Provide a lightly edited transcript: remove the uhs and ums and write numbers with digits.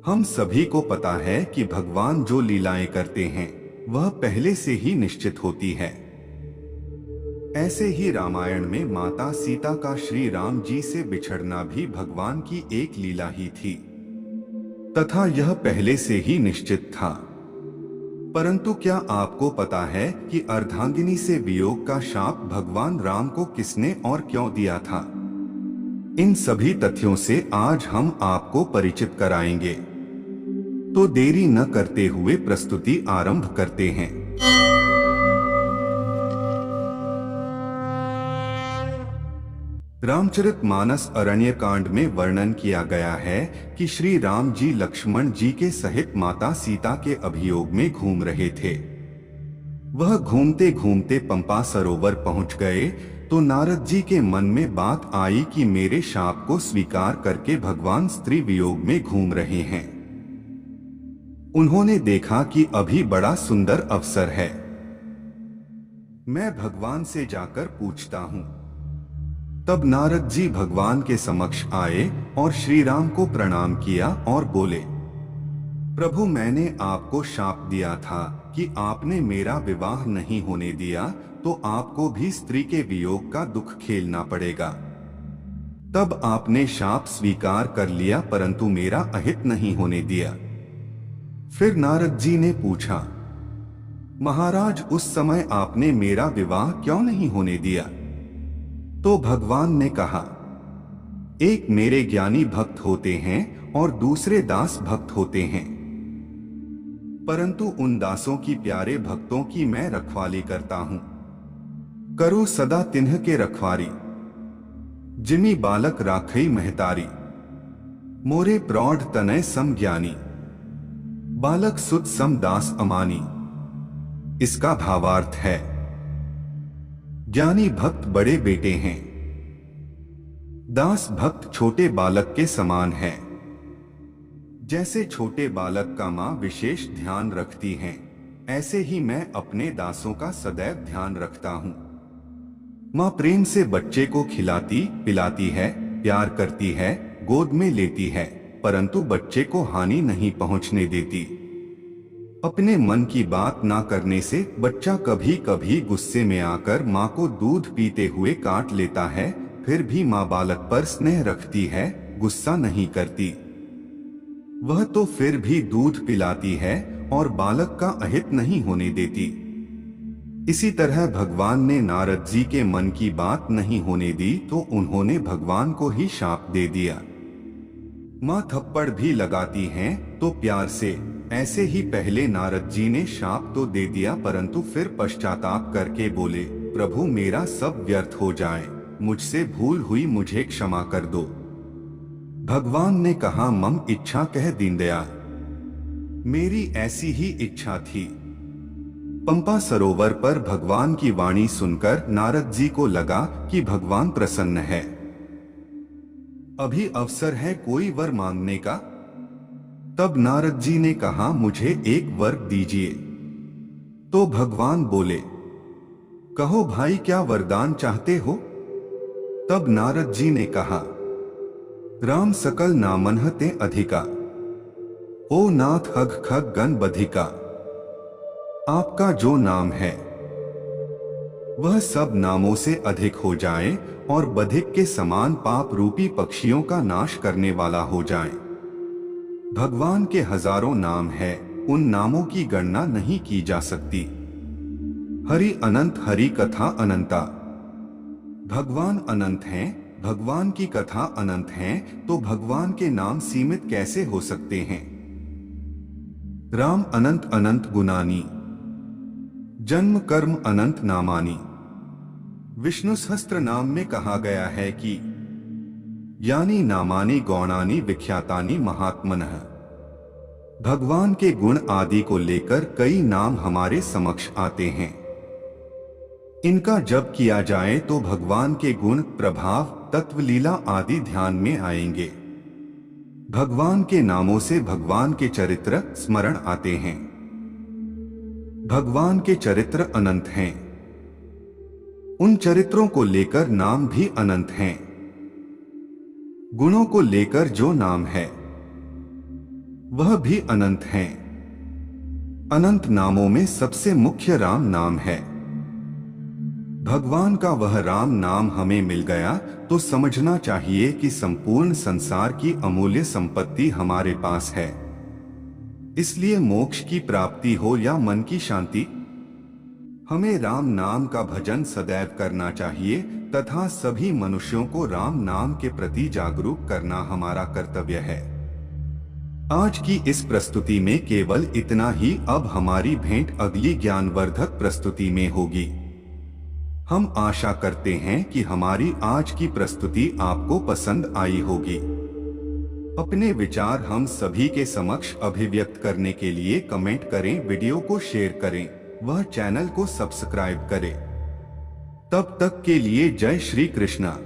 हम सभी को पता है कि भगवान जो लीलाएं करते हैं वह पहले से ही निश्चित होती है। ऐसे ही रामायण में माता सीता का श्री राम जी से बिछड़ना भी भगवान की एक लीला ही थी तथा यह पहले से ही निश्चित था। परंतु क्या आपको पता है कि अर्धांगिनी से वियोग का शाप भगवान राम को किसने और क्यों दिया था? इन सभी तथ्यों से आज हम आपको परिचित कराएंगे। तो देरी न करते हुए प्रस्तुति आरंभ करते हैं। रामचरितमानस अरण्यकांड में वर्णन किया गया है कि श्री राम जी लक्ष्मण जी के सहित माता सीता के अभियोग में घूम रहे थे। वह घूमते घूमते पंपा सरोवर पहुंच गए तो नारद जी के मन में बात आई कि मेरे शाप को स्वीकार करके भगवान स्त्री वियोग में घूम रहे हैं। उन्होंने देखा कि अभी बड़ा सुंदर अवसर है, मैं भगवान से जाकर पूछता हूं। तब नारद जी भगवान के समक्ष आए और श्री राम को प्रणाम किया और बोले, प्रभु, मैंने आपको शाप दिया था कि आपने मेरा विवाह नहीं होने दिया तो आपको भी स्त्री के वियोग का दुख खेलना पड़ेगा। तब आपने शाप स्वीकार कर लिया परंतु मेरा अहित नहीं होने दिया। फिर नारद जी ने पूछा, महाराज, उस समय आपने मेरा विवाह क्यों नहीं होने दिया? तो भगवान ने कहा, एक मेरे ज्ञानी भक्त होते हैं और दूसरे दास भक्त होते हैं, परंतु उन दासों की प्यारे भक्तों की मैं रखवाली करता हूं। करो सदा तिन्ह के रखवारी, जिमी बालक राखई महतारी, मोरे प्रौढ़ तनय सम ज्ञानी, बालक सुत सम दास अमानी। इसका भावार्थ है, ज्ञानी भक्त बड़े बेटे हैं, दास भक्त छोटे बालक के समान है। जैसे छोटे बालक का मां विशेष ध्यान रखती हैं, ऐसे ही मैं अपने दासों का सदैव ध्यान रखता हूं। मां प्रेम से बच्चे को खिलाती पिलाती है, प्यार करती है, गोद में लेती है, परंतु बच्चे को हानि नहीं पहुंचने देती। अपने मन की बात ना करने से बच्चा कभी कभी गुस्से में आकर मां को दूध पीते हुए काट लेता है, फिर भी मां बालक पर स्नेह रखती है, गुस्सा नहीं करती। वह तो फिर भी दूध पिलाती है और बालक का अहित नहीं होने देती। इसी तरह भगवान ने नारद जी के मन की बात नहीं होने दी तो उन्होंने भगवान को ही शाप दे दिया। मां थप्पड़ भी लगाती हैं तो प्यार से, ऐसे ही पहले नारद जी ने शाप तो दे दिया परंतु फिर पश्चाताप करके बोले, प्रभु, मेरा सब व्यर्थ हो जाए, मुझसे भूल हुई, मुझे क्षमा कर दो। भगवान ने कहा, मम इच्छा कह दीनदयाल, मेरी ऐसी ही इच्छा थी। पंपा सरोवर पर भगवान की वाणी सुनकर नारद जी को लगा कि भगवान प्रसन्न है। अभी अवसर है कोई वर मांगने का। तब नारद जी ने कहा, मुझे एक वर दीजिए। तो भगवान बोले, कहो भाई, क्या वरदान चाहते हो? तब नारद जी ने कहा, राम सकल नामन्ह ते अधिका, ओ नाथ हग खग गण बधिका। आपका जो नाम है वह सब नामों से अधिक हो जाए और बधिक के समान पाप रूपी पक्षियों का नाश करने वाला हो जाए। भगवान के हजारों नाम है, उन नामों की गणना नहीं की जा सकती। हरि अनंत, हरि कथा अनंता। भगवान अनंत हैं, भगवान की कथा अनंत हैं, तो भगवान के नाम सीमित कैसे हो सकते हैं? राम अनंत अनंत गुणानी, जन्म कर्म अनंत नामानी। विष्णु सहस्त्र नाम में कहा गया है कि यानी नामानी गौणानी विख्यातानी महात्मनः। भगवान के गुण आदि को लेकर कई नाम हमारे समक्ष आते हैं। इनका जप किया जाए तो भगवान के गुण, प्रभाव, तत्व, लीला आदि ध्यान में आएंगे। भगवान के नामों से भगवान के चरित्र स्मरण आते हैं। भगवान के चरित्र अनंत हैं, उन चरित्रों को लेकर नाम भी अनंत हैं। गुणों को लेकर जो नाम है वह भी अनंत हैं। अनंत नामों में सबसे मुख्य राम नाम है। भगवान का वह राम नाम हमें मिल गया तो समझना चाहिए कि संपूर्ण संसार की अमूल्य संपत्ति हमारे पास है। इसलिए मोक्ष की प्राप्ति हो या मन की शांति, हमें राम नाम का भजन सदैव करना चाहिए तथा सभी मनुष्यों को राम नाम के प्रति जागरूक करना हमारा कर्तव्य है। आज की इस प्रस्तुति में केवल इतना ही। अब हमारी भेंट अगली ज्ञानवर्धक प्रस्तुति में होगी। हम आशा करते हैं कि हमारी आज की प्रस्तुति आपको पसंद आई होगी। अपने विचार हम सभी के समक्ष अभिव्यक्त करने के लिए कमेंट करें, वीडियो को शेयर करें, वह चैनल को सब्सक्राइब करें। तब तक के लिए जय श्री कृष्णा।